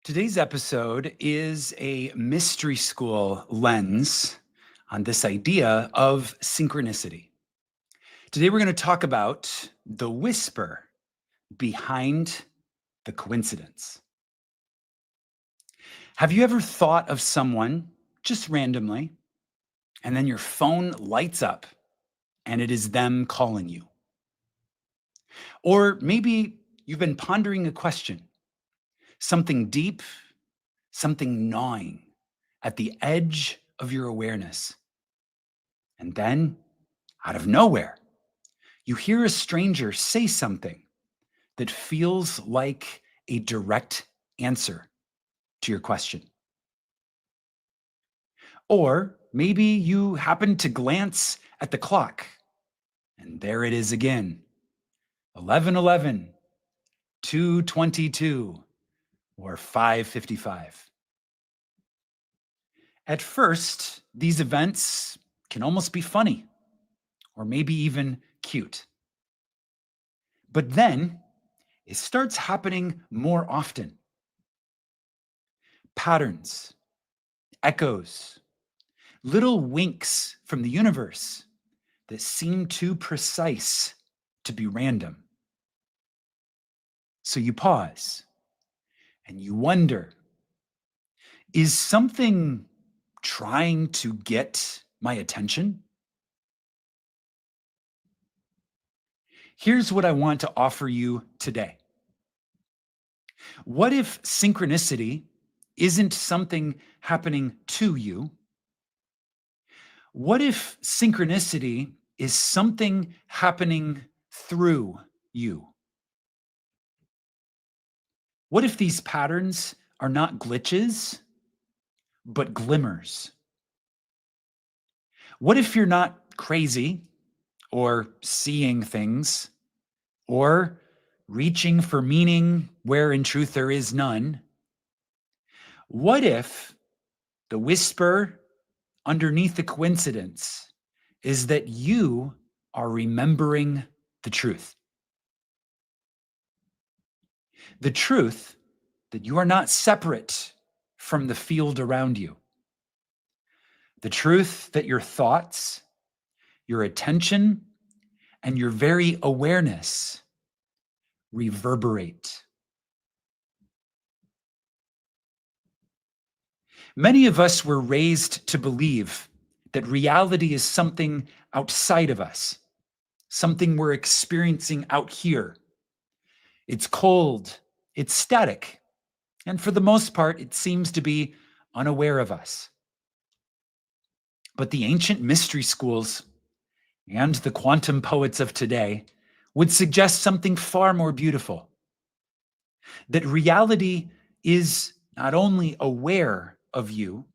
Today's episode is a mystery school lens on this idea of synchronicity. Today, we're going to talk about the whisper behind the coincidence. Have you ever thought of someone just randomly, and then your phone lights up and it is them calling you? Or maybe you've been pondering a question, something deep, something gnawing at the edge of your awareness. And then, out of nowhere, you hear a stranger say something that feels like a direct answer to your question. Or maybe you happen to glance at the clock, and there it is again, 11:11, 2:22, or 5:55. At first, these events can almost be funny, or maybe even cute. But then it starts happening more often. Patterns, echoes, little winks from the universe that seem too precise to be random. So you pause and you wonder, is something trying to get my attention? Here's what I want to offer you today. What if synchronicity isn't something happening to you? What if synchronicity is something happening through you? What if these patterns are not glitches, but glimmers? What if you're not crazy or seeing things or reaching for meaning where in truth there is none? What if the whisper underneath the coincidence is that you are remembering the truth? The truth that you are not separate from the field around you. The truth that your thoughts, your attention, and your very awareness reverberate. Many of us were raised to believe that reality is something outside of us, something we're experiencing out here. It's cold, it's static, and for the most part, it seems to be unaware of us. But the ancient mystery schools and the quantum poets of today would suggest something far more beautiful. That reality is not only aware of you,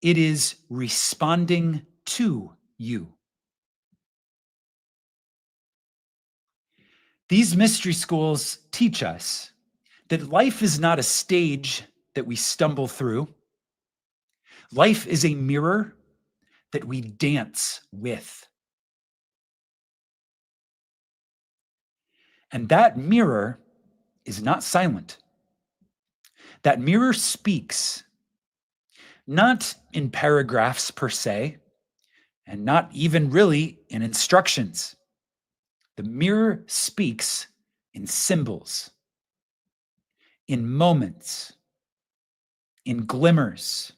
it is responding to you. These mystery schools teach us that life is not a stage that we stumble through. Life is a mirror that we dance with. And that mirror is not silent. That mirror speaks, not in paragraphs per se, and not even really in instructions. The mirror speaks in symbols, in moments, in glimmers,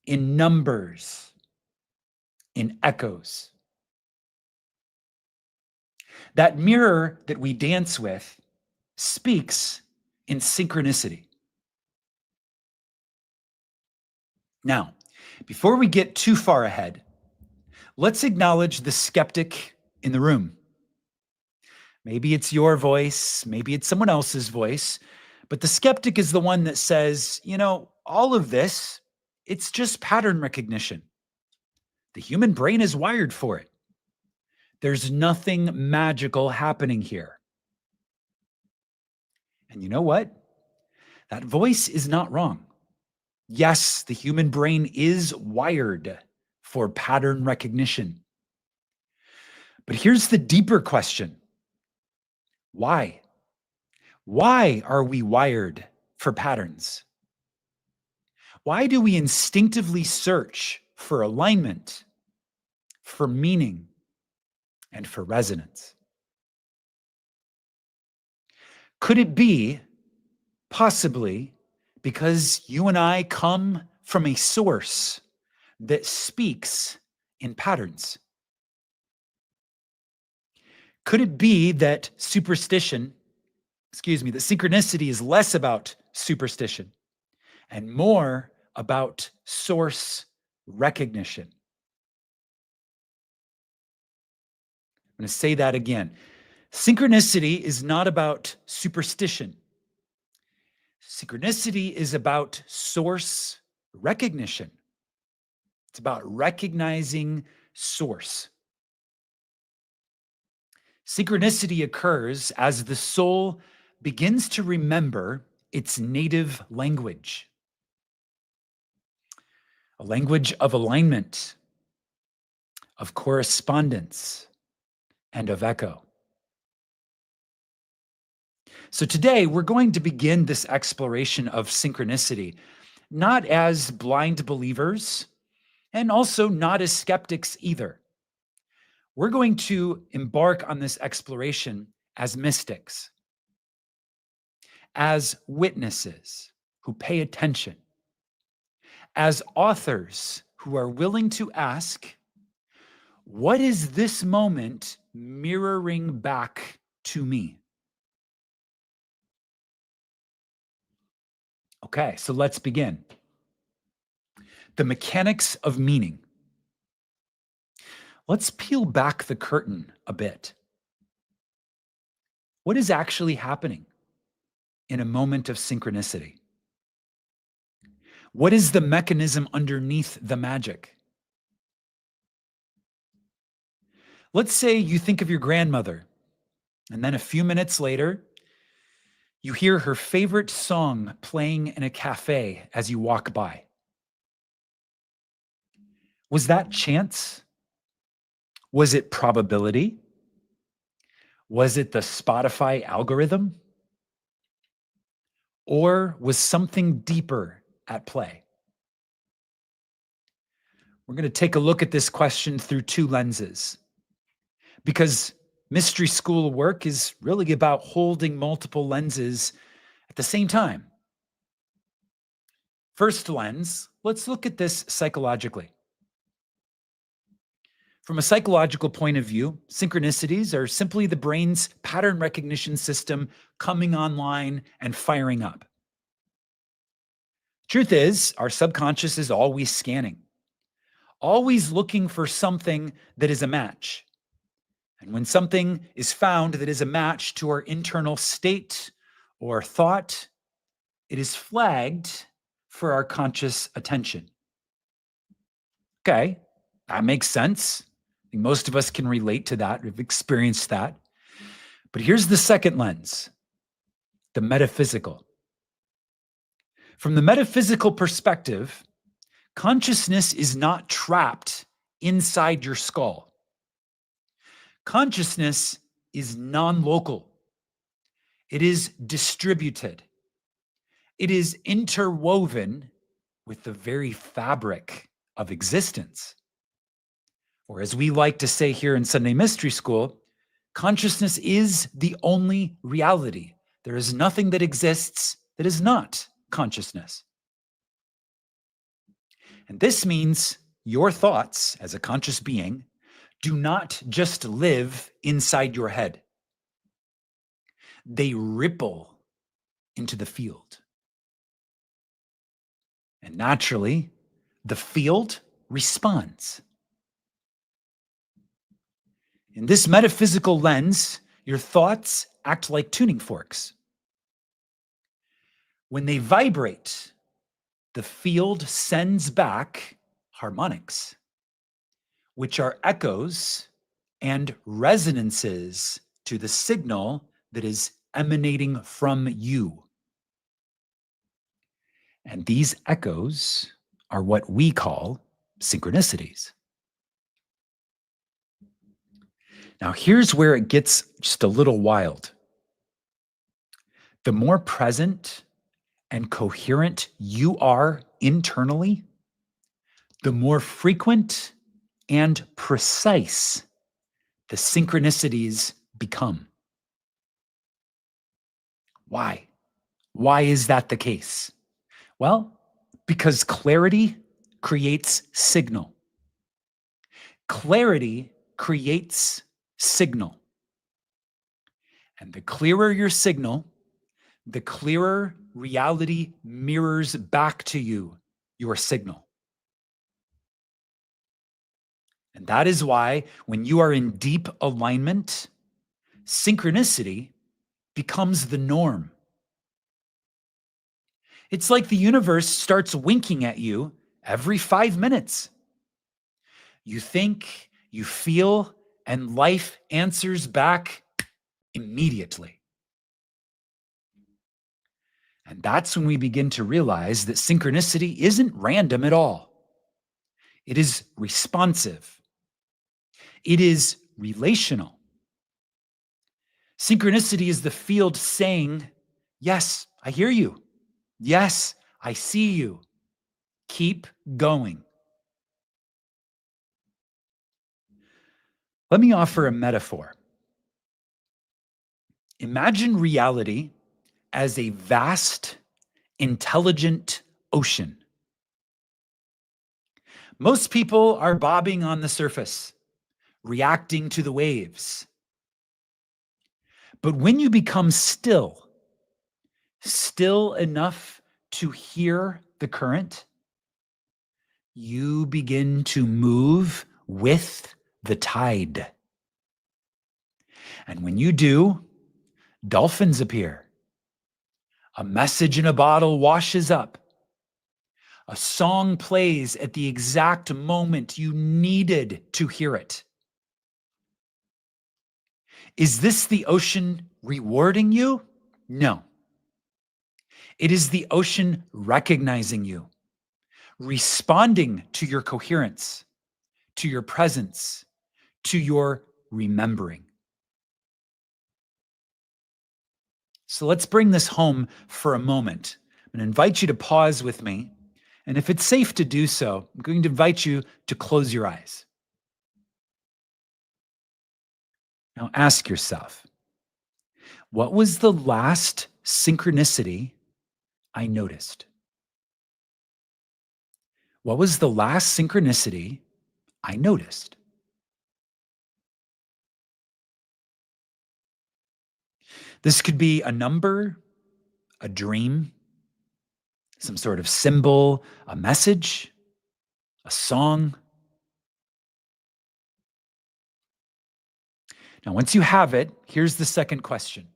in numbers, in echoes. That mirror that we dance with speaks in synchronicity. Now, before we get too far ahead, let's acknowledge the skeptic in the room. Maybe it's your voice, maybe it's someone else's voice, but the skeptic is the one that says, all of this, it's just pattern recognition. The human brain is wired for it. There's nothing magical happening here. And you know what? That voice is not wrong. Yes, the human brain is wired for pattern recognition. But here's the deeper question. Why? Why are we wired for patterns? Why do we instinctively search for alignment, for meaning, and for resonance? Could it be possibly because you and I come from a source that speaks in patterns? Could it be that that synchronicity is less about superstition and more about source recognition? I'm going to say that again. Synchronicity is not about superstition. Synchronicity is about source recognition. It's about recognizing source. Synchronicity occurs as the soul begins to remember its native language, a language of alignment, of correspondence, and of echo. So today we're going to begin this exploration of synchronicity, not as blind believers and also not as skeptics either. We're going to embark on this exploration as mystics, as witnesses who pay attention, as authors who are willing to ask, what is this moment mirroring back to me? Okay, so let's begin. The mechanics of meaning. Let's peel back the curtain a bit. What is actually happening in a moment of synchronicity? What is the mechanism underneath the magic? Let's say you think of your grandmother, and then a few minutes later, you hear her favorite song playing in a cafe as you walk by. Was that chance? Was it probability? Was it the Spotify algorithm? Or was something deeper at play? We're going to take a look at this question through two lenses, because mystery school work is really about holding multiple lenses at the same time. First lens, let's look at this psychologically. From a psychological point of view, synchronicities are simply the brain's pattern recognition system coming online and firing up. Truth is, our subconscious is always scanning, always looking for something that is a match. And when something is found that is a match to our internal state or thought, it is flagged for our conscious attention. Okay, that makes sense. I think most of us can relate to that, we've experienced that. But here's the second lens, the metaphysical. From the metaphysical perspective, consciousness is not trapped inside your skull. Consciousness is non-local. It is distributed. It is interwoven with the very fabric of existence. Or as we like to say here in Sunday Mystery School, consciousness is the only reality. There is nothing that exists that is not consciousness. And this means your thoughts as a conscious being do not just live inside your head. They ripple into the field. And naturally, the field responds. In this metaphysical lens, your thoughts act like tuning forks. When they vibrate, the field sends back harmonics, which are echoes and resonances to the signal that is emanating from you. And these echoes are what we call synchronicities. Now, here's where it gets just a little wild. The more present and coherent you are internally, the more frequent and precise the synchronicities become. Why? Why is that the case? Well, because clarity creates signal. Clarity creates signal. And the clearer your signal, the clearer reality mirrors back to you your signal. And that is why when you are in deep alignment, synchronicity becomes the norm. It's like the universe starts winking at you every 5 minutes. You think, you feel, and life answers back immediately. And that's when we begin to realize that synchronicity isn't random at all. It is responsive. It is relational. Synchronicity is the field saying, yes, I hear you. Yes, I see you. Keep going. Let me offer a metaphor. Imagine reality as a vast, intelligent ocean. Most people are bobbing on the surface, reacting to the waves. But when you become still enough to hear the current, you begin to move with the tide. And when you do, dolphins appear. A message in a bottle washes up. A song plays at the exact moment you needed to hear it. Is this the ocean rewarding you? No. It is the ocean recognizing you, responding to your coherence, to your presence, to your remembering. So let's bring this home for a moment. I'm going to invite you to pause with me. And if it's safe to do so, I'm going to invite you to close your eyes. Now ask yourself, what was the last synchronicity I noticed? What was the last synchronicity I noticed? This could be a number, a dream, some sort of symbol, a message, a song. Now, once you have it, here's the second question.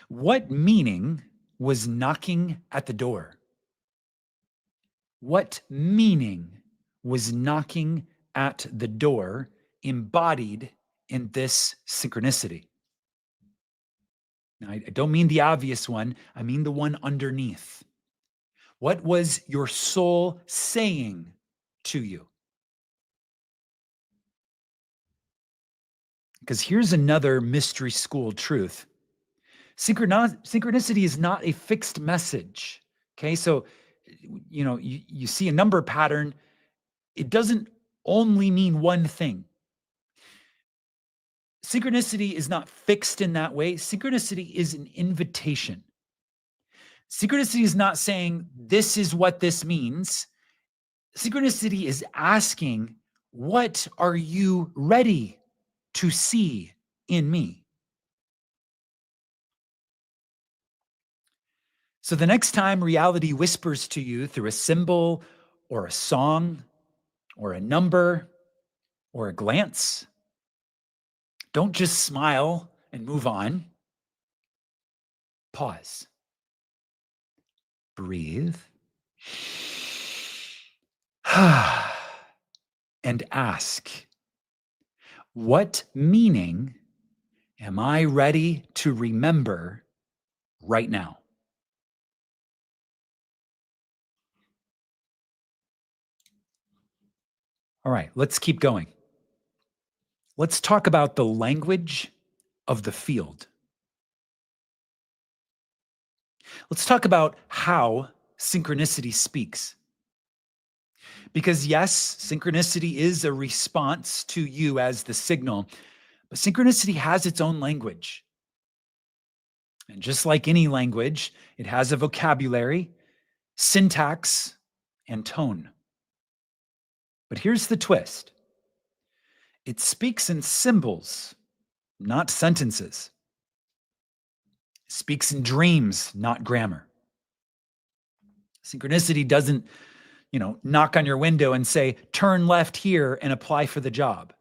What meaning was knocking at the door? What meaning was knocking at the door embodied in this synchronicity? Now, I don't mean the obvious one, I mean the one underneath. What was your soul saying to you? Because here's another mystery school truth. Synchronicity is not a fixed message. Okay, so you see a number pattern, it doesn't only mean one thing. Synchronicity is not fixed in that way. Synchronicity is an invitation. Synchronicity is not saying this is what this means. Synchronicity is asking, what are you ready to see in me? So the next time reality whispers to you through a symbol or a song or a number or a glance, don't just smile and move on. Pause. Breathe. And ask, what meaning am I ready to remember right now? All right, let's keep going. Let's talk about the language of the field. Let's talk about how synchronicity speaks. Because yes, synchronicity is a response to you as the signal, but synchronicity has its own language. And just like any language, it has a vocabulary, syntax, and tone. But here's the twist: it speaks in symbols, not sentences. It speaks in dreams, not grammar. Synchronicity doesn't, knock on your window and say, turn left here and apply for the job.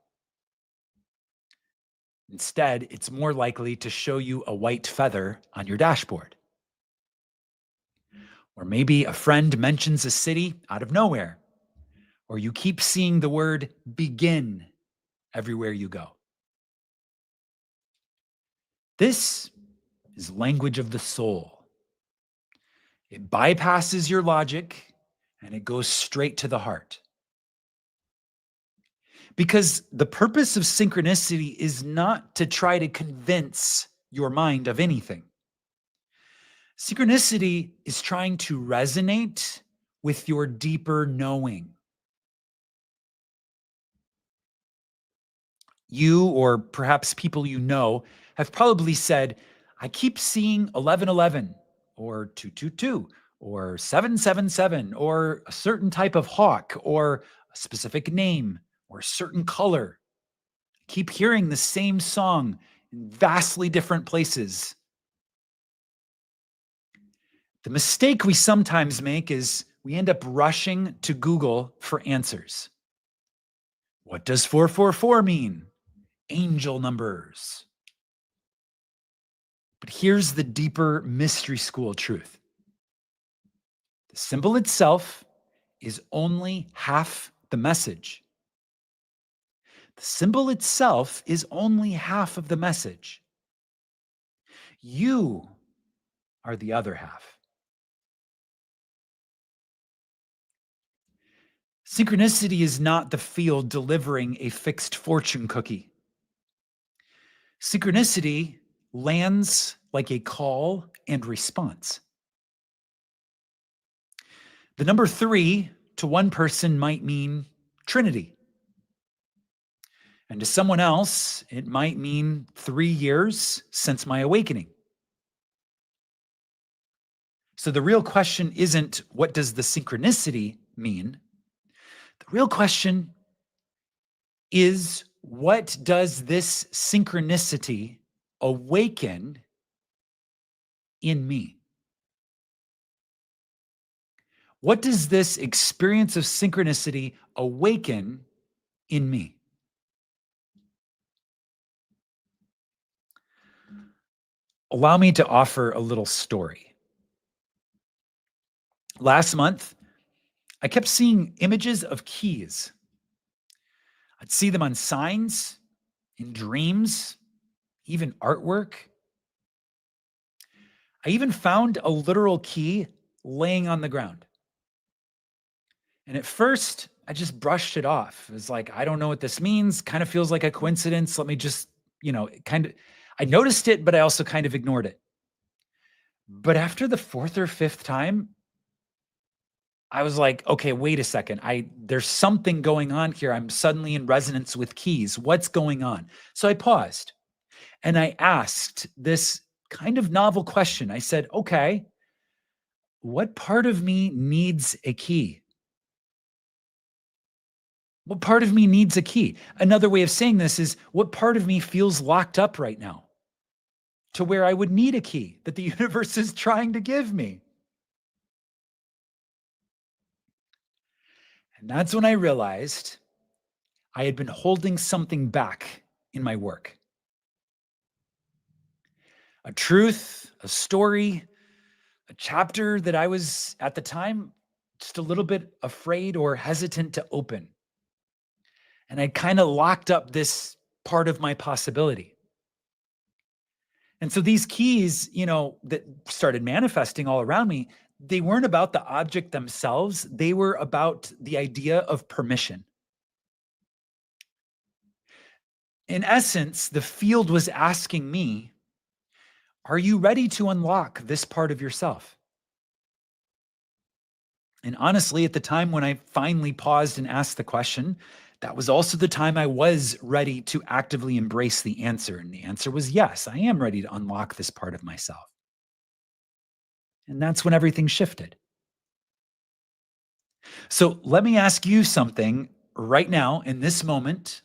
Instead, it's more likely to show you a white feather on your dashboard. Or maybe a friend mentions a city out of nowhere, or you keep seeing the word begin everywhere you go. This is language of the soul. It bypasses your logic and it goes straight to the heart. Because the purpose of synchronicity is not to try to convince your mind of anything. Synchronicity is trying to resonate with your deeper knowing. You, or perhaps people you know, have probably said, I keep seeing 1111 or 222 or 777 or a certain type of hawk or a specific name or a certain color. I keep hearing the same song in vastly different places. The mistake we sometimes make is we end up rushing to Google for answers. What does 444 mean? Angel numbers. But here's the deeper mystery school truth. The symbol itself is only half the message. The symbol itself is only half of the message. You are the other half. Synchronicity is not the field delivering a fixed fortune cookie. Synchronicity lands like a call and response. The number 3 to one person might mean Trinity. And to someone else, it might mean 3 years since my awakening. So the real question isn't, what does the synchronicity mean? The real question is, what does this synchronicity awaken in me? What does this experience of synchronicity awaken in me? Allow me to offer a little story. Last month, I kept seeing images of keys. I'd see them on signs, in dreams, even artwork. I even found a literal key laying on the ground. And at first, I just brushed it off. It was like, I don't know what this means. Kind of feels like a coincidence. Let me just, I noticed it, but I also kind of ignored it. But after the 4th or 5th time, I was like, okay, wait a second. There's something going on here. I'm suddenly in resonance with keys. What's going on? So I paused and I asked this kind of novel question. I said, okay, what part of me needs a key? What part of me needs a key? Another way of saying this is, what part of me feels locked up right now to where I would need a key that the universe is trying to give me? And that's when I realized I had been holding something back in my work. A truth, a story, a chapter that I was at the time just a little bit afraid or hesitant to open. And I kind of locked up this part of my possibility. And so these keys, that started manifesting all around me, they weren't about the object themselves. They were about the idea of permission. In essence, the field was asking me, Are you ready to unlock this part of yourself? And honestly, at the time when I finally paused and asked the question, that was also the time I was ready to actively embrace the answer. And the answer was yes, I am ready to unlock this part of myself. And that's when everything shifted. So let me ask you something right now in this moment.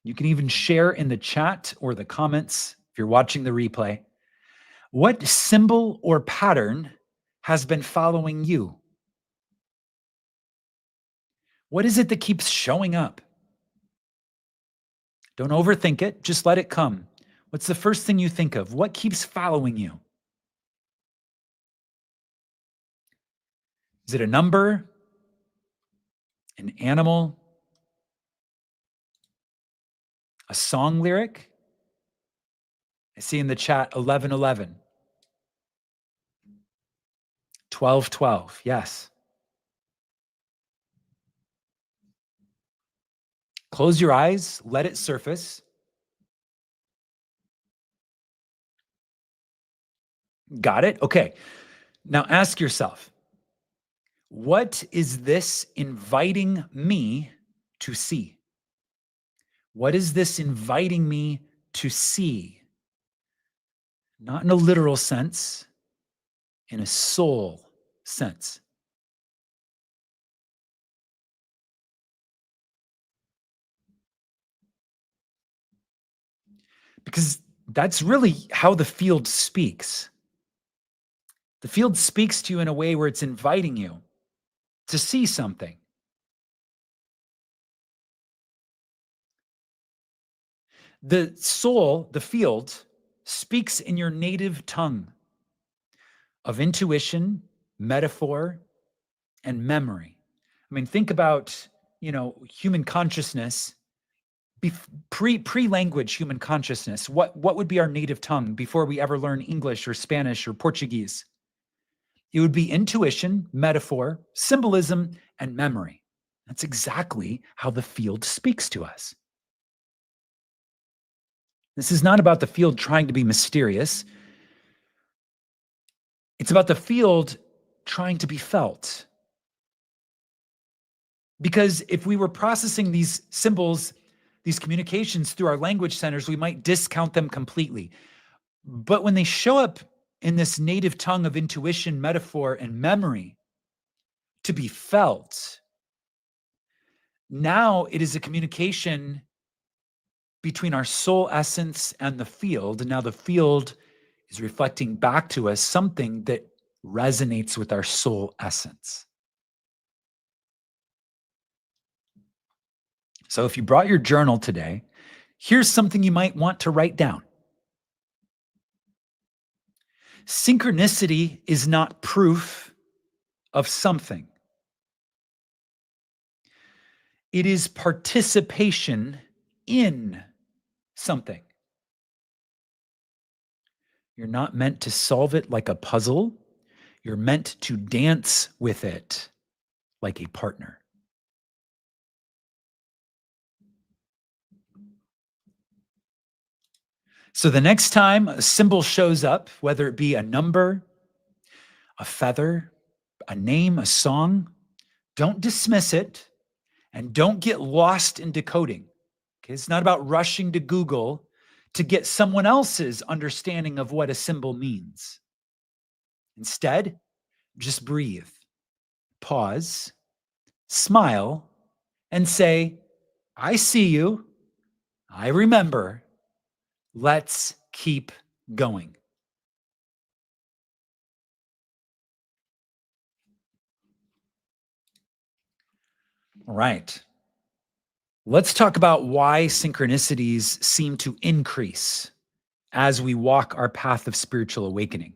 You can even share in the chat or the comments if you're watching the replay. What symbol or pattern has been following you? What is it that keeps showing up? Don't overthink it, just let it come. What's the first thing you think of? What keeps following you? Is it a number, an animal, a song lyric? I see in the chat 1111, 1212. Yes. Close your eyes, let it surface. Got it? Okay. Now ask yourself, what is this inviting me to see? What is this inviting me to see? Not in a literal sense, in a soul sense. Because that's really how the field speaks. The field speaks to you in a way where it's inviting you to see something. The soul, the field, speaks in your native tongue of intuition, metaphor, and memory. I mean, think about, human consciousness, pre-language human consciousness. What would be our native tongue before we ever learn English or Spanish or Portuguese? It would be intuition, metaphor, symbolism, and memory. That's exactly how the field speaks to us. This is not about the field trying to be mysterious. It's about the field trying to be felt. Because if we were processing these symbols, these communications through our language centers, we might discount them completely. But when they show up in this native tongue of intuition, metaphor, and memory to be felt, now it is a communication between our soul essence and the field. And now the field is reflecting back to us something that resonates with our soul essence. So if you brought your journal today, here's something you might want to write down. Synchronicity is not proof of something. It is participation in something. You're not meant to solve it like a puzzle. You're meant to dance with it like a partner. So the next time a symbol shows up, whether it be a number, a feather, a name, a song, don't dismiss it and don't get lost in decoding. Okay, it's not about rushing to Google to get someone else's understanding of what a symbol means. Instead, just breathe, pause, smile, and say, I see you. I remember. Let's keep going. All right. Let's talk about why synchronicities seem to increase as we walk our path of spiritual awakening.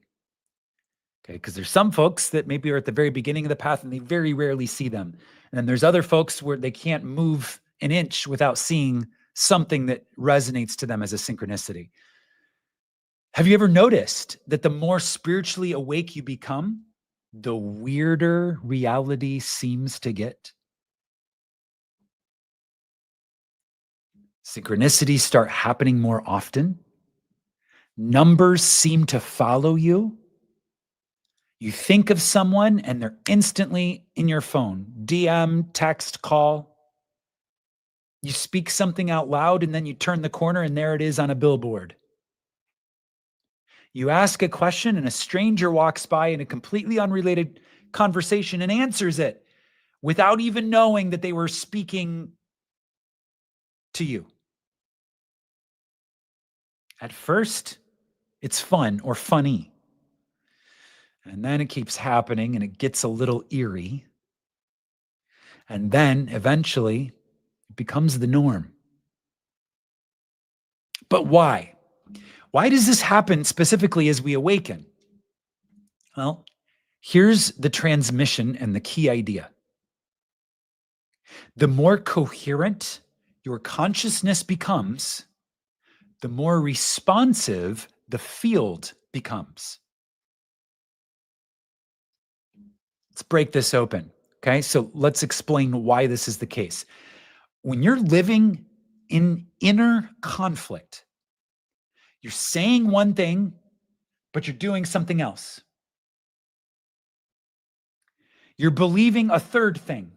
Okay, because there's some folks that maybe are at the very beginning of the path and they very rarely see them. And then there's other folks where they can't move an inch without seeing something that resonates to them as a synchronicity. Have you ever noticed that the more spiritually awake you become, the weirder reality seems to get? Synchronicities start happening more often. Numbers seem to follow you. You think of someone and they're instantly in your phone. DM, text, call. You speak something out loud and then you turn the corner and there it is on a billboard. You ask a question and a stranger walks by in a completely unrelated conversation and answers it without even knowing that they were speaking to you. At first, it's fun or funny. And then it keeps happening and it gets a little eerie. And then eventually it becomes the norm. But why? Why does this happen specifically as we awaken? Well, here's the transmission and the key idea. The more coherent your consciousness becomes, the more responsive the field becomes. Let's break this open. Okay, so let's explain why this is the case. When you're living in inner conflict, you're saying one thing, but you're doing something else. You're believing a third thing.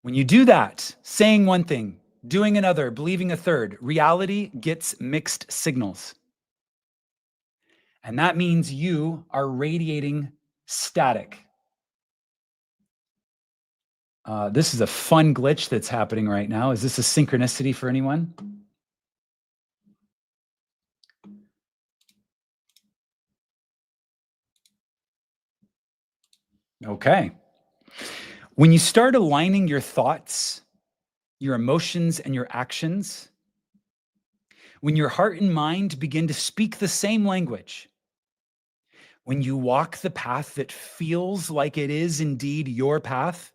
When you do that, saying one thing, doing another, believing a third, reality gets mixed signals. And that means you are radiating static. This is a fun glitch that's happening right now. Is this a synchronicity for anyone? Okay. When you start aligning your thoughts, your emotions, and your actions, when your heart and mind begin to speak the same language, when you walk the path that feels like it is indeed your path,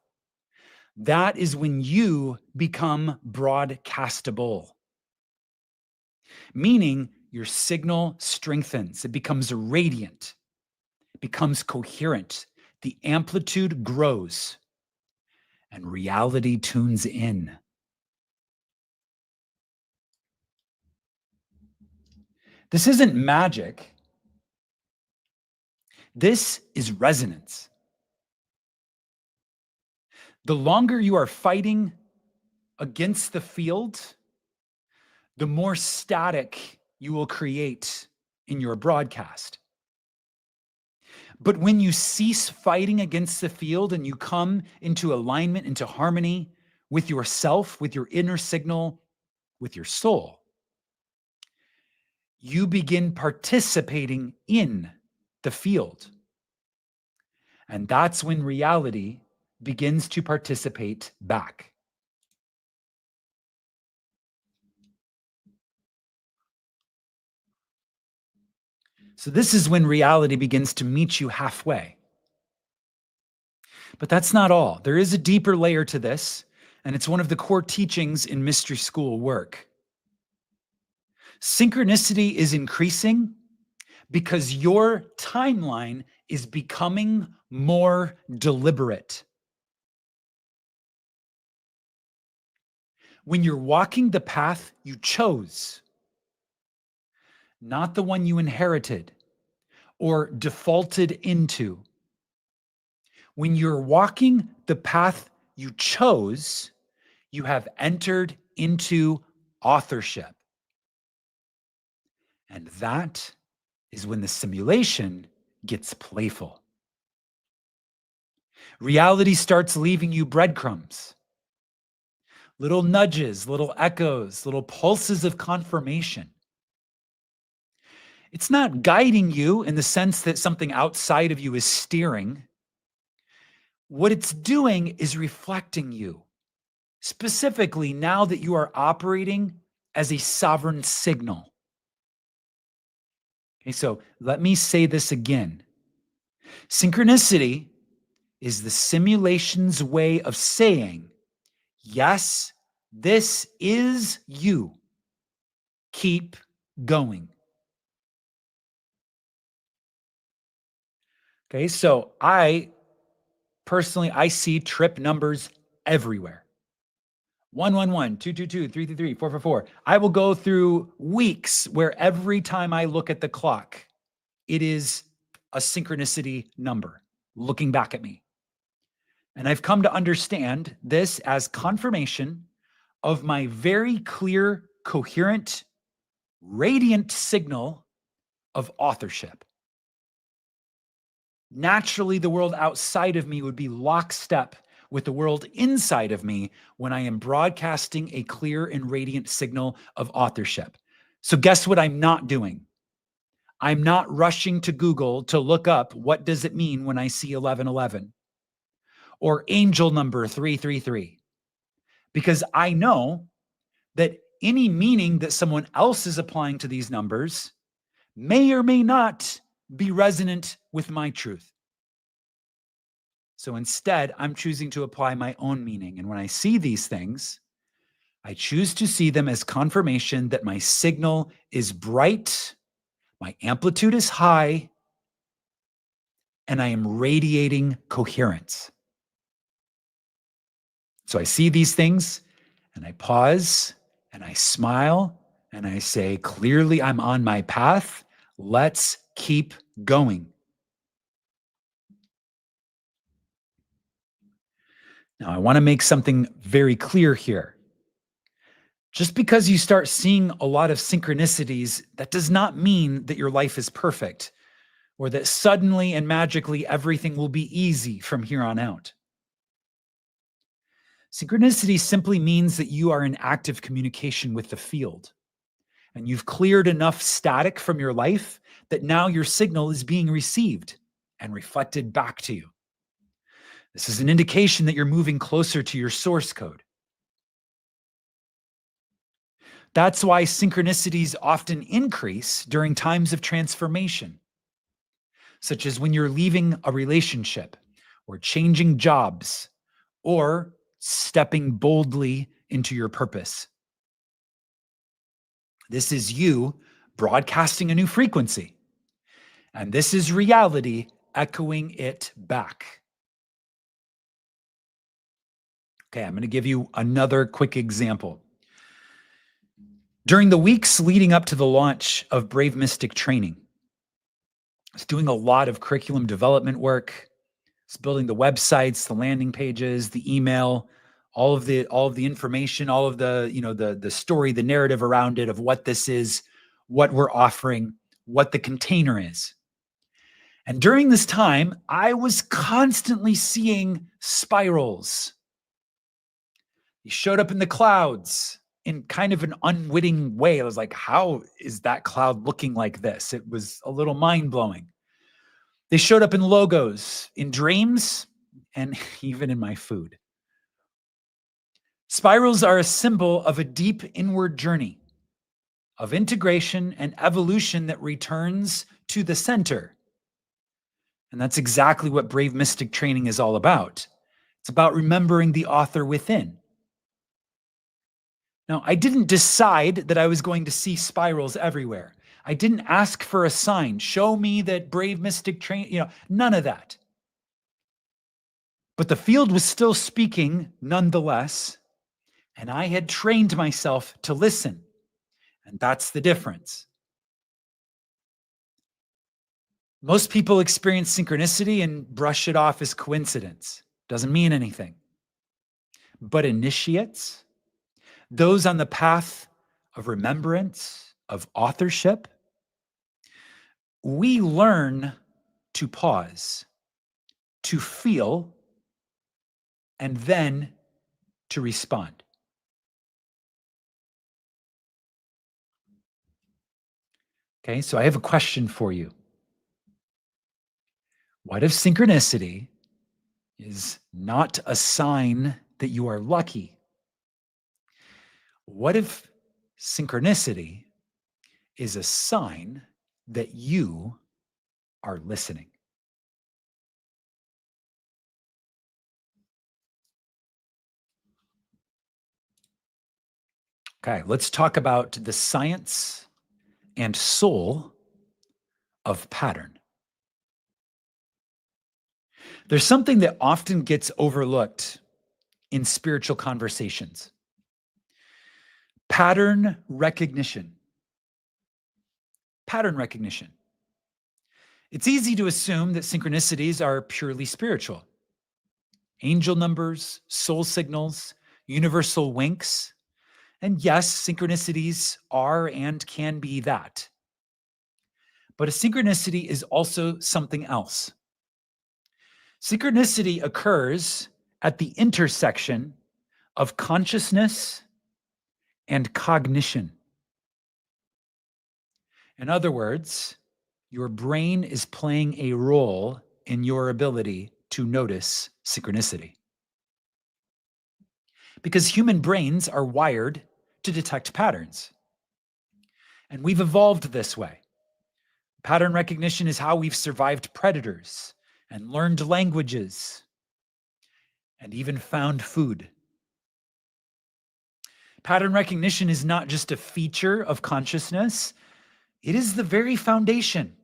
that is when you become broadcastable. Meaning your signal strengthens, it becomes radiant, it becomes coherent, the amplitude grows, and reality tunes in. This isn't magic. This is resonance. The longer you are fighting against the field, the more static you will create in your broadcast. But when you cease fighting against the field and you come into alignment, into harmony with yourself, with your inner signal, with your soul, you begin participating in the field. And that's when reality begins to participate back. So this is when reality begins to meet you halfway. But that's not all. There is a deeper layer to this, and it's one of the core teachings in mystery school work. Synchronicity is increasing because your timeline is becoming more deliberate. When you're walking the path you chose, not the one you inherited or defaulted into. When you're walking the path you chose, you have entered into authorship. And that is when the simulation gets playful. Reality starts leaving you breadcrumbs, little nudges, little echoes, little pulses of confirmation. It's not guiding you in the sense that something outside of you is steering. What it's doing is reflecting you, specifically now that you are operating as a sovereign signal. Okay, so let me say this again. Synchronicity is the simulation's way of saying, yes, this is you. Keep going. Okay, so I see trip numbers everywhere. 111, 222, 333, 444. I will go through weeks where every time I look at the clock, it is a synchronicity number looking back at me. And I've come to understand this as confirmation of my very clear, coherent, radiant signal of authorship. Naturally, the world outside of me would be lockstep with the world inside of me when I am broadcasting a clear and radiant signal of authorship. So, guess what I'm not doing? I'm not rushing to Google to look up what does it mean when I see 1111 or angel number 333, because I know that any meaning that someone else is applying to these numbers may or may not be resonant with my truth. So instead, I'm choosing to apply my own meaning. And when I see these things, I choose to see them as confirmation that my signal is bright, my amplitude is high, and I am radiating coherence. So I see these things and I pause and I smile and I say, clearly, I'm on my path. Let's keep going. Now, I want to make something very clear here. Just because you start seeing a lot of synchronicities, that does not mean that your life is perfect or that suddenly and magically everything will be easy from here on out. Synchronicity simply means that you are in active communication with the field and you've cleared enough static from your life that now your signal is being received and reflected back to you. This is an indication that you're moving closer to your source code. That's why synchronicities often increase during times of transformation, such as when you're leaving a relationship or changing jobs or stepping boldly into your purpose. This is you broadcasting a new frequency, and this is reality echoing it back. Okay, I'm going to give you another quick example. During the weeks leading up to the launch of Brave Mystic training, I was doing a lot of curriculum development work. I was building the websites, the landing pages, the email, all of the information, all of the story, the narrative around it of what this is, what we're offering, what the container is. And during this time, I was constantly seeing spirals. He showed up in the clouds in kind of an unwitting way. I was like, how is that cloud looking like this? It was a little mind blowing. They showed up in logos, in dreams, and even in my food. Spirals are a symbol of a deep inward journey of integration and evolution that returns to the center. And that's exactly what Brave Mystic training is all about. It's about remembering the author within. Now, I didn't decide that I was going to see spirals everywhere. I didn't ask for a sign. Show me that Brave Mystic training, none of that. But the field was still speaking nonetheless, and I had trained myself to listen. And that's the difference. Most people experience synchronicity and brush it off as coincidence. Doesn't mean anything. But initiates, those on the path of remembrance, of authorship, we learn to pause, to feel, and then to respond. Okay, so I have a question for you. What if synchronicity is not a sign that you are lucky? What if synchronicity is a sign that you are listening? Okay, let's talk about the science and soul of pattern. There's something that often gets overlooked in spiritual conversations: pattern recognition. Pattern recognition. It's easy to assume that synchronicities are purely spiritual. Angel numbers, soul signals, universal winks. And yes, synchronicities are and can be that. But a synchronicity is also something else. Synchronicity occurs at the intersection of consciousness and cognition. In other words, your brain is playing a role in your ability to notice synchronicity. Because human brains are wired to detect patterns. And we've evolved this way. Pattern recognition is how we've survived predators and learned languages and even found food. Pattern recognition is not just a feature of consciousness, it is the very foundation.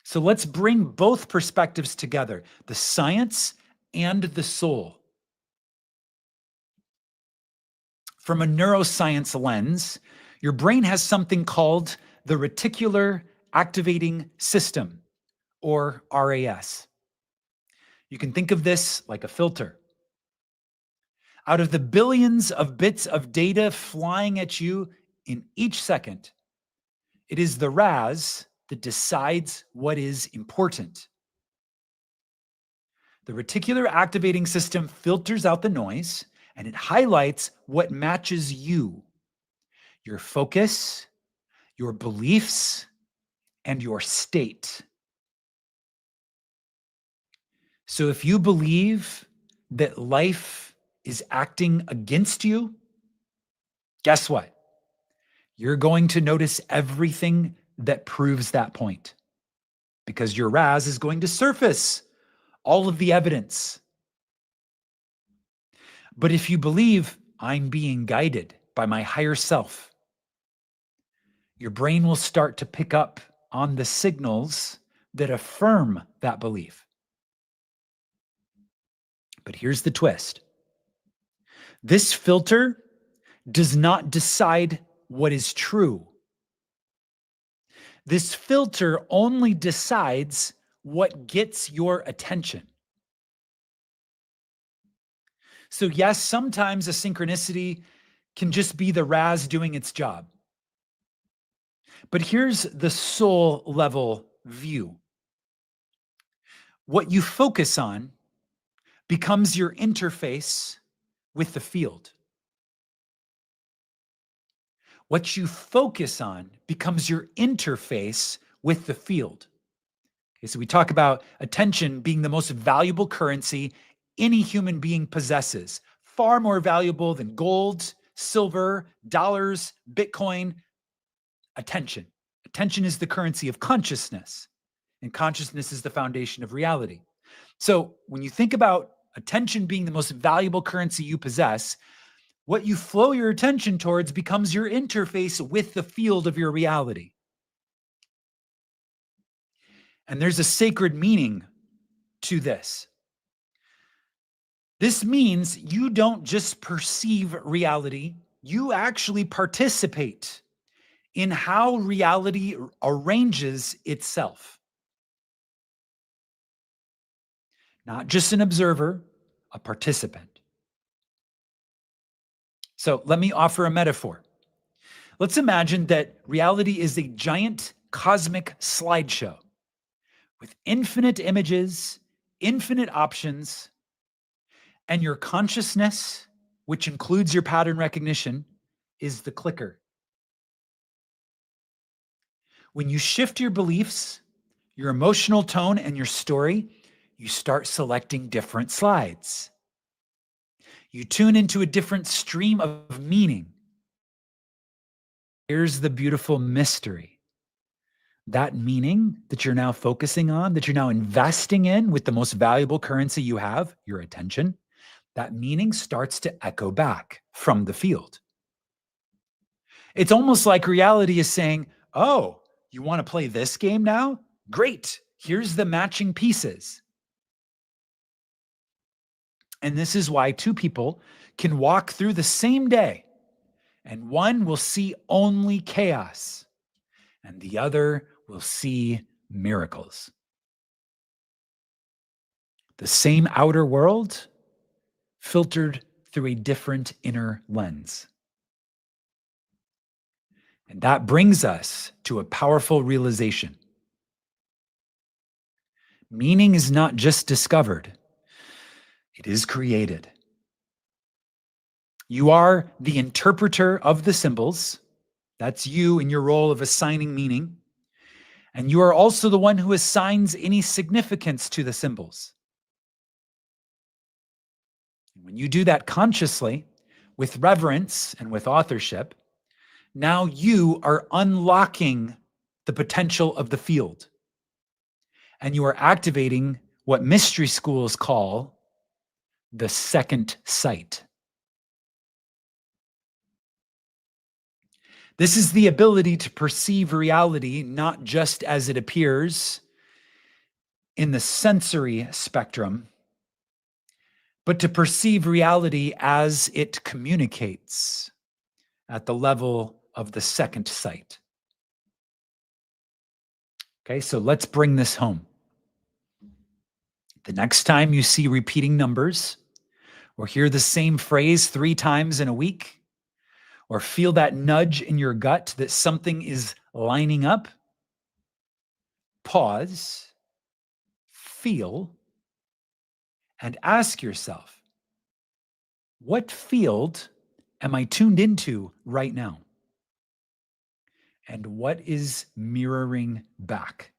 So let's bring both perspectives together, the science and the soul. From a neuroscience lens, your brain has something called the Reticular Activating System, or RAS. You can think of this like a filter. Out of the billions of bits of data flying at you in each second, it is the RAS that decides what is important. The Reticular Activating System filters out the noise and it highlights what matches you, your focus, your beliefs, and your state. So if you believe that life is acting against you, guess what? You're going to notice everything that proves that point because your RAS is going to surface all of the evidence. But if you believe I'm being guided by my higher self, your brain will start to pick up on the signals that affirm that belief. But here's the twist. This filter does not decide what is true. This filter only decides what gets your attention. So yes, sometimes a synchronicity can just be the RAS doing its job. But here's the soul level view. What you focus on becomes your interface with the field. What you focus on becomes your interface with the field. Okay, so we talk about attention being the most valuable currency any human being possesses, far more valuable than gold, silver, dollars, Bitcoin. Attention. Attention is the currency of consciousness, and consciousness is the foundation of reality. So when you think about attention being the most valuable currency you possess, what you flow your attention towards becomes your interface with the field of your reality. And there's a sacred meaning to this. This means you don't just perceive reality, you actually participate in how reality arranges itself. Not just an observer, a participant. So let me offer a metaphor. Let's imagine that reality is a giant cosmic slideshow with infinite images, infinite options, and your consciousness, which includes your pattern recognition, is the clicker. When you shift your beliefs, your emotional tone, and your story, you start selecting different slides. You tune into a different stream of meaning. Here's the beautiful mystery. That meaning that you're now focusing on, that you're now investing in with the most valuable currency you have, your attention, that meaning starts to echo back from the field. It's almost like reality is saying, oh, you want to play this game now? Great. Here's the matching pieces. And this is why two people can walk through the same day, and one will see only chaos, and the other will see miracles. The same outer world filtered through a different inner lens. And that brings us to a powerful realization. Meaning is not just discovered, it is created. You are the interpreter of the symbols. That's you in your role of assigning meaning. And you are also the one who assigns any significance to the symbols. When you do that consciously, with reverence and with authorship, now you are unlocking the potential of the field. And you are activating what mystery schools call the second sight. This is the ability to perceive reality not just as it appears in the sensory spectrum, but to perceive reality as it communicates at the level of the second sight. Okay, so let's bring this home. The next time you see repeating numbers, or hear the same phrase 3 times in a week, or feel that nudge in your gut that something is lining up, pause, feel, and ask yourself, what field am I tuned into right now? And what is mirroring back?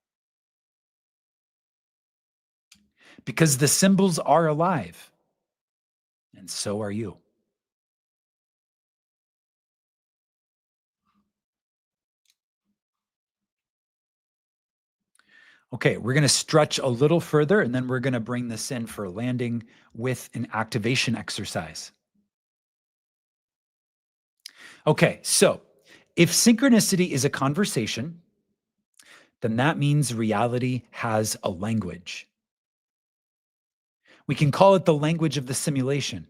Because the symbols are alive, and so are you. Okay, we're going to stretch a little further, and then we're going to bring this in for landing with an activation exercise. Okay, so if synchronicity is a conversation, then that means reality has a language. We can call it the language of the simulation.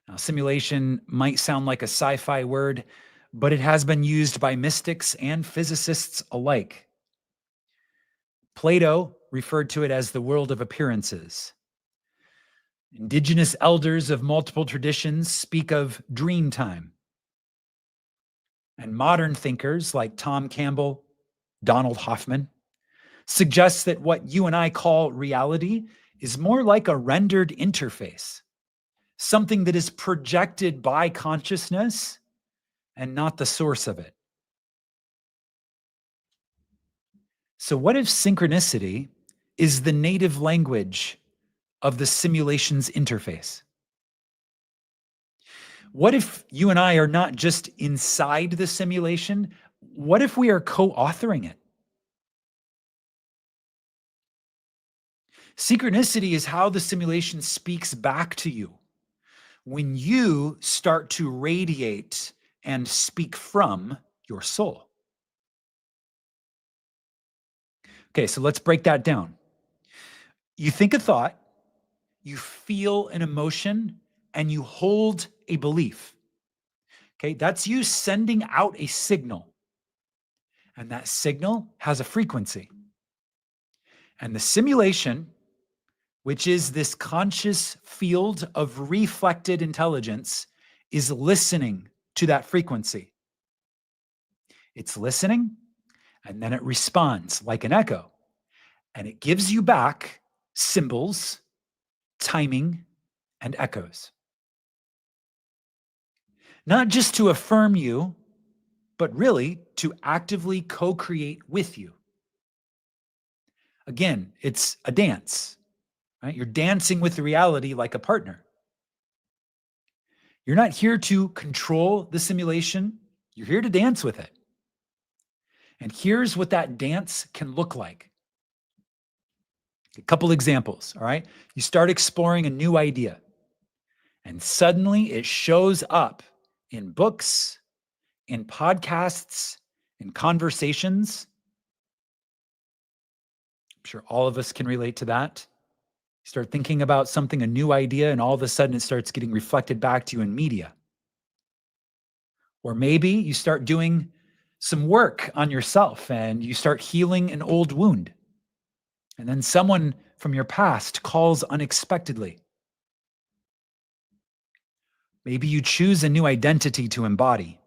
Now, simulation might sound like a sci-fi word, but it has been used by mystics and physicists alike. Plato referred to it as the world of appearances. Indigenous elders of multiple traditions speak of dream time. And modern thinkers like Tom Campbell, Donald Hoffman, suggest that what you and I call reality is more like a rendered interface, something that is projected by consciousness and not the source of it. So, what if synchronicity is the native language of the simulation's interface? What if you and I are not just inside the simulation? What if we are co-authoring it? Synchronicity is how the simulation speaks back to you when you start to radiate and speak from your soul. Okay, so let's break that down. You think a thought, you feel an emotion, and you hold a belief. Okay, that's you sending out a signal. And that signal has a frequency. And the simulation, which is this conscious field of reflected intelligence, is listening to that frequency. It's listening, and then it responds like an echo. And it gives you back symbols, timing, and echoes. Not just to affirm you, but really to actively co-create with you. Again, it's a dance, right? You're dancing with reality like a partner. You're not here to control the simulation. You're here to dance with it. And here's what that dance can look like. A couple examples, all right? You start exploring a new idea, and suddenly it shows up in books, in podcasts, in conversations. sure all of us can relate to that. You start thinking about something, a new idea, and all of a sudden it starts getting reflected back to you in media. Or maybe you start doing some work on yourself and you start healing an old wound. And then someone from your past calls unexpectedly. Maybe you choose a new identity to embody.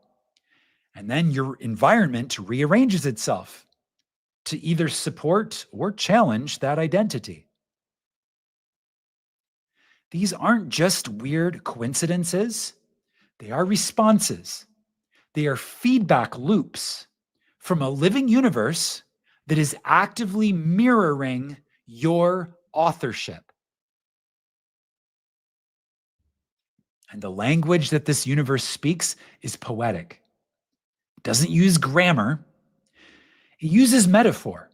And then your environment rearranges itself to either support or challenge that identity. These aren't just weird coincidences, they are responses. They are feedback loops from a living universe that is actively mirroring your authorship. And the language that this universe speaks is poetic. It doesn't use grammar, it uses metaphor.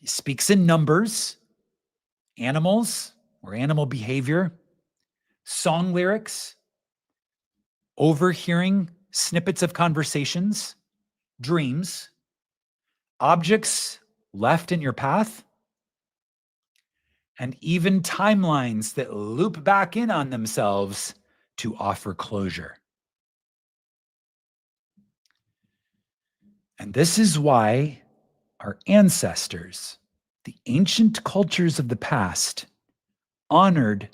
It speaks in numbers, animals or animal behavior, song lyrics, overhearing snippets of conversations, dreams, objects left in your path, and even timelines that loop back in on themselves to offer closure. And this is why our ancestors, the ancient cultures of the past, honored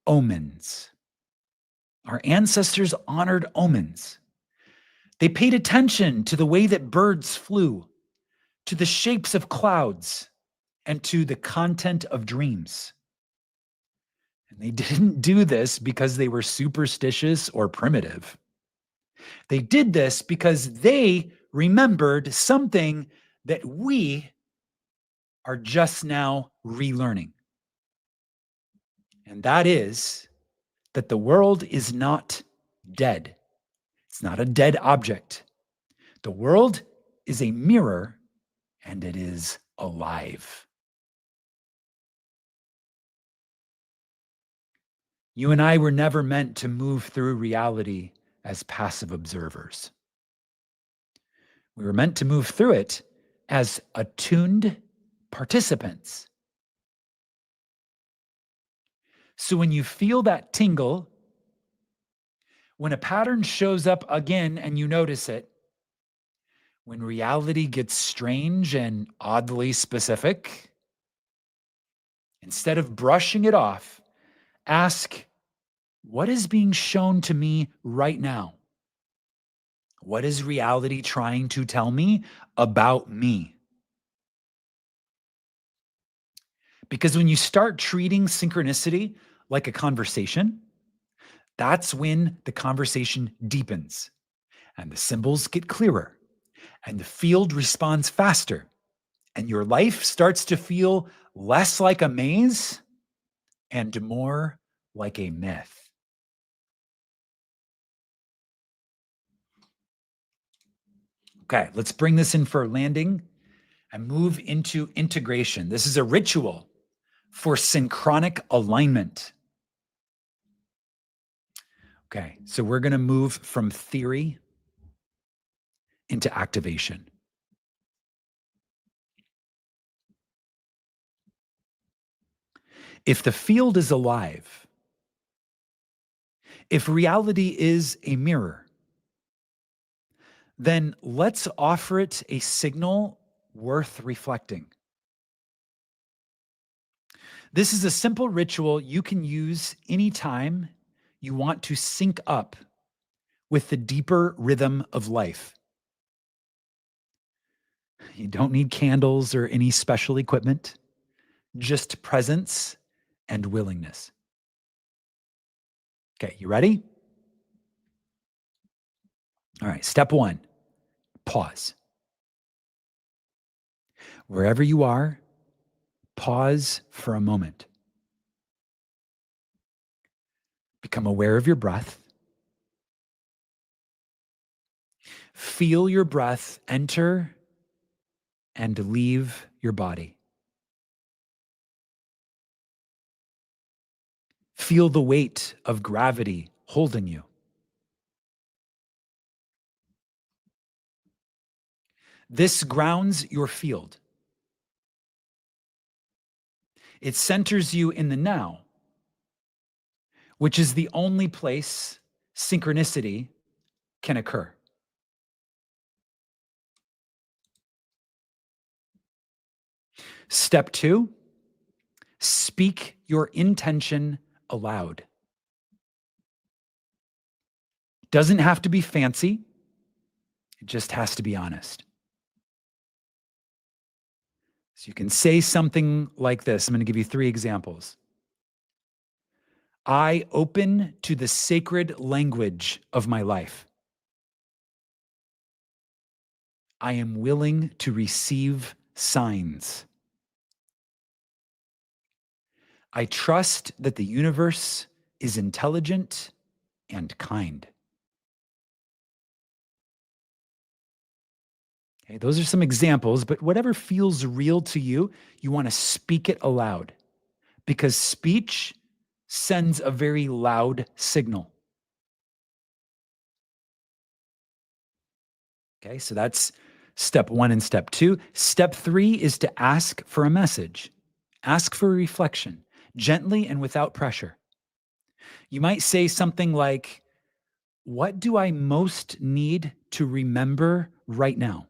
omens. Our ancestors honored omens. They paid attention to the way that birds flew, to the shapes of clouds, and to the content of dreams. And they didn't do this because they were superstitious or primitive. They did this because they remembered something that we are just now relearning. And that is that the world is not dead. It's not a dead object. The world is a mirror and it is alive. You and I were never meant to move through reality as passive observers. We were meant to move through it as attuned participants. So when you feel that tingle, when a pattern shows up again and you notice it, when reality gets strange and oddly specific, instead of brushing it off, ask, what is being shown to me right now? What is reality trying to tell me about me? Because when you start treating synchronicity like a conversation, that's when the conversation deepens and the symbols get clearer and the field responds faster and your life starts to feel less like a maze and more like a myth. Okay, let's bring this in for landing and move into integration. This is a ritual for synchronic alignment. Okay, so we're going to move from theory into activation. If the field is alive, if reality is a mirror, then let's offer it a signal worth reflecting. This is a simple ritual you can use anytime you want to sync up with the deeper rhythm of life. You don't need candles or any special equipment, just presence and willingness. Okay, you ready? All right, step one, pause. Wherever you are, pause for a moment. Become aware of your breath. Feel your breath enter and leave your body. Feel the weight of gravity holding you. This grounds your field. It centers you in the now, which is the only place synchronicity can occur. Step 2, speak your intention aloud. Doesn't have to be fancy, it just has to be honest. So you can say something like this. I'm going to give you 3 examples. I open to the sacred language of my life. I am willing to receive signs. I trust that the universe is intelligent and kind. Okay, those are some examples, but whatever feels real to you, you want to speak it aloud because speech sends a very loud signal. Okay, so that's step 1 and step 2. Step 3 is to ask for a message. Ask for a reflection, gently and without pressure. You might say something like, what do I most need to remember right now?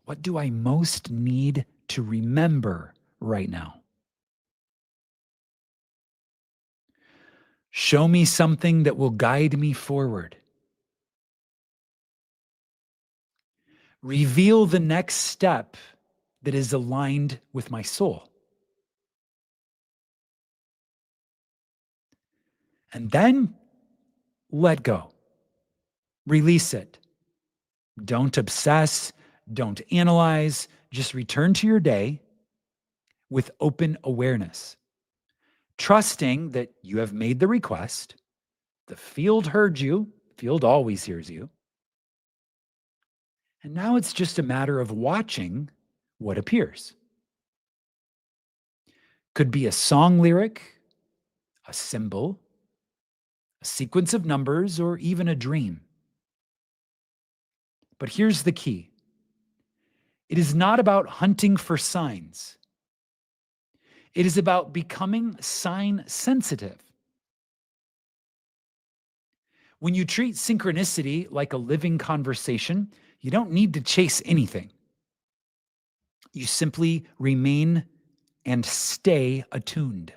What do I most need to remember right now? Show me something that will guide me forward. Reveal the next step that is aligned with my soul. And then let go. Release it. Don't obsess. Don't analyze. Just return to your day with open awareness, trusting that you have made the request. The field heard you. The field always hears you. And now it's just a matter of watching what appears. Could be a song lyric, a symbol, a sequence of numbers, or even a dream. But here's the key. It is not about hunting for signs. It is about becoming sign sensitive. When you treat synchronicity like a living conversation, you don't need to chase anything. You simply remain and stay attuned.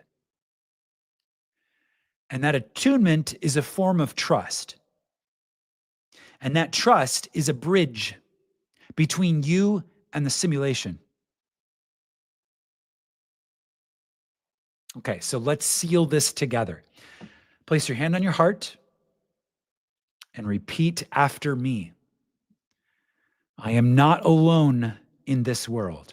And that attunement is a form of trust. And that trust is a bridge between you and the simulation. Okay, so let's seal this together. Place your hand on your heart and repeat after me. I am not alone in this world.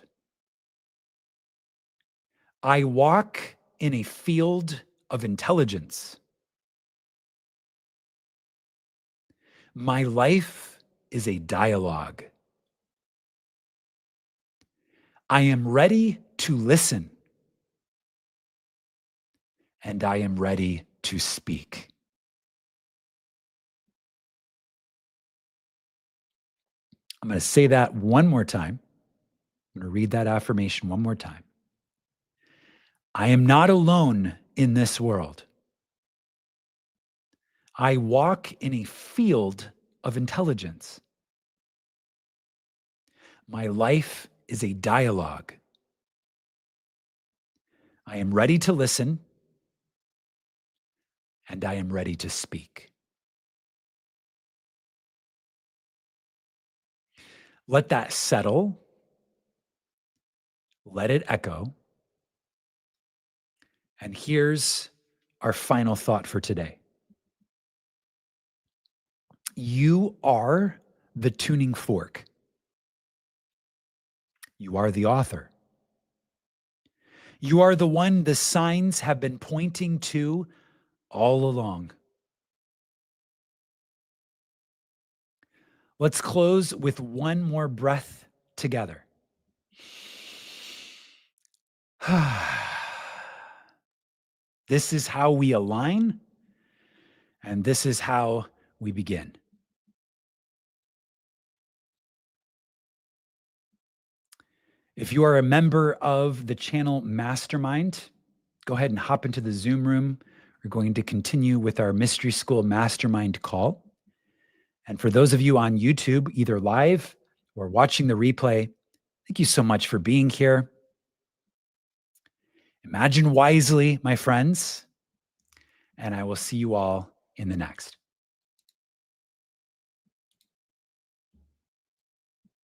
I walk in a field of intelligence. My life is a dialogue. I am ready to listen. And I am ready to speak. I'm going to say that one more time. I'm going to read that affirmation one more time. I am not alone in this world. I walk in a field of intelligence. My life is a dialogue. I am ready to listen, and I am ready to speak. Let that settle. Let it echo. And here's our final thought for today. You are the tuning fork. You are the author. You are the one the signs have been pointing to all along. Let's close with one more breath together. This is how we align, and this is how we begin. If you are a member of the channel Mastermind, go ahead and hop into the Zoom room. We're going to continue with our Mystery School Mastermind call. And for those of you on YouTube, either live or watching the replay, thank you so much for being here. Imagine wisely, my friends, and I will see you all in the next.